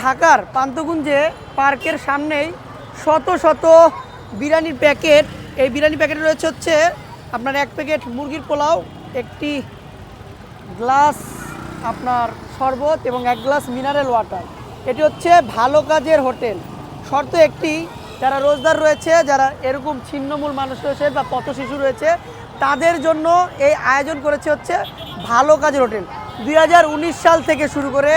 ঢাকার পান্থকুঞ্জে পার্কের সামনেই শত শত বিরিয়ানির প্যাকেট। এই বিরিয়ানি প্যাকেটে রয়েছে হচ্ছে আপনার 1 প্যাকেট মুরগির পোলাও, একটি গ্লাস আপনার শরবত এবং 1 গ্লাস মিনারেল ওয়াটার। এটি হচ্ছে ভালো কাজের হোটেল। শর্ত একটি, যারা রোজদার রয়েছে, যারা এরকম ছিন্নমূল মানুষ রয়েছে বা পথ শিশু রয়েছে, তাদের জন্য এই আয়োজন করেছে হচ্ছে ভালো কাজের হোটেল। 2019 সাল থেকে শুরু করে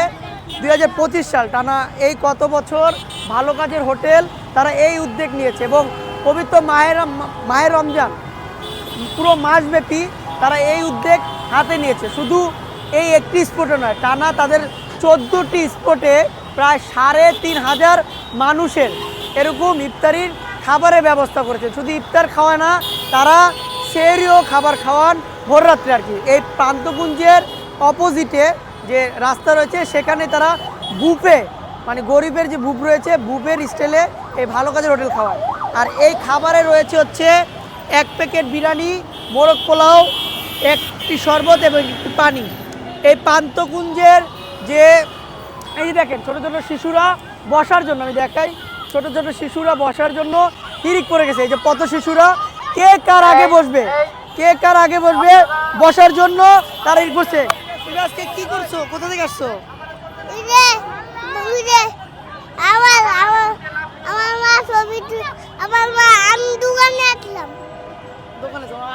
2025 সাল টানা এই কত বছর ভালো কাজের হোটেল তারা এই উদ্যোগ নিয়েছে এবং পবিত্র মাহের রমজান পুরো মাসব্যাপী তারা এই উদ্যোগ হাতে নিয়েছে। শুধু এই একটি স্পটে নয়, টানা তাদের 14টি স্পটে প্রায় 3500 মানুষের এরকম ইফতারির খাবারের ব্যবস্থা করেছে। শুধু ইফতার খাওয়ায় না, তারা সেহরিও খাবার খাওয়ান ভোররাত্রে আর কি। এই প্রান্তপুঞ্জের অপোজিটে যে রাস্তা রয়েছে সেখানে তারা বুফে, মানে গরিবের যে বুফ রয়েছে, বুফের স্টাইলে এই ভালো কাজের হোটেল খাওয়ায়। আর এই খাবারে রয়েছে হচ্ছে 1 প্যাকেট বিরিয়ানি, মোরগ পোলাও, একটি শরবত এবং একটি পানি। এই প্রান্তকুঞ্জের যে এই যে দেখেন ছোটো ছোটো শিশুরা বসার জন্য, আমি দেখাই, ছোটো ছোটো শিশুরা বসার জন্য হিরিক পড়ে গেছে। এই যে পথ শিশুরা কে কার আগে বসবে, কে কার আগে বসবে বসার জন্য তারা হিরিক করছে। তুমি আজকে কি করছো, কোথা থেকে আসছো?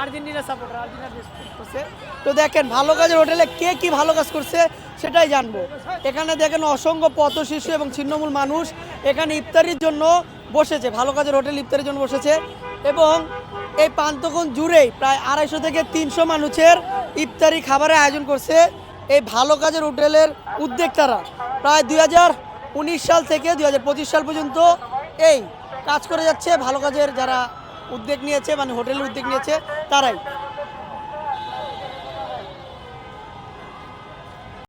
আর্জেন্টিনা সাপোর্টার, আর্জেন্টিনা করছে। তো দেখেন ভালো কাজের হোটেলে কে কি ভালো কাজ করছে সেটাই জানবো। এখানে দেখেন অসংখ্য পথ শিশু এবং ছিন্নমূল মানুষ এখানে ইফতারির জন্য বসেছে, ভালো কাজের হোটেল ইফতারির জন্য বসেছে। এবং এই প্রান্তকুঞ্জ জুড়েই প্রায় 250 থেকে 300 মানুষের ইফতারি খাবারের আয়োজন করছে এই ভালো কাজের হোটেলের উদ্যোক্তারা। প্রায় 2019 সাল থেকে 2025 সাল পর্যন্ত এই কাজ করে যাচ্ছে ভালো কাজের যারা উদ্যোগ নিয়েছে, মানে হোটেলের উদ্যোগ নিয়েছে তারাই।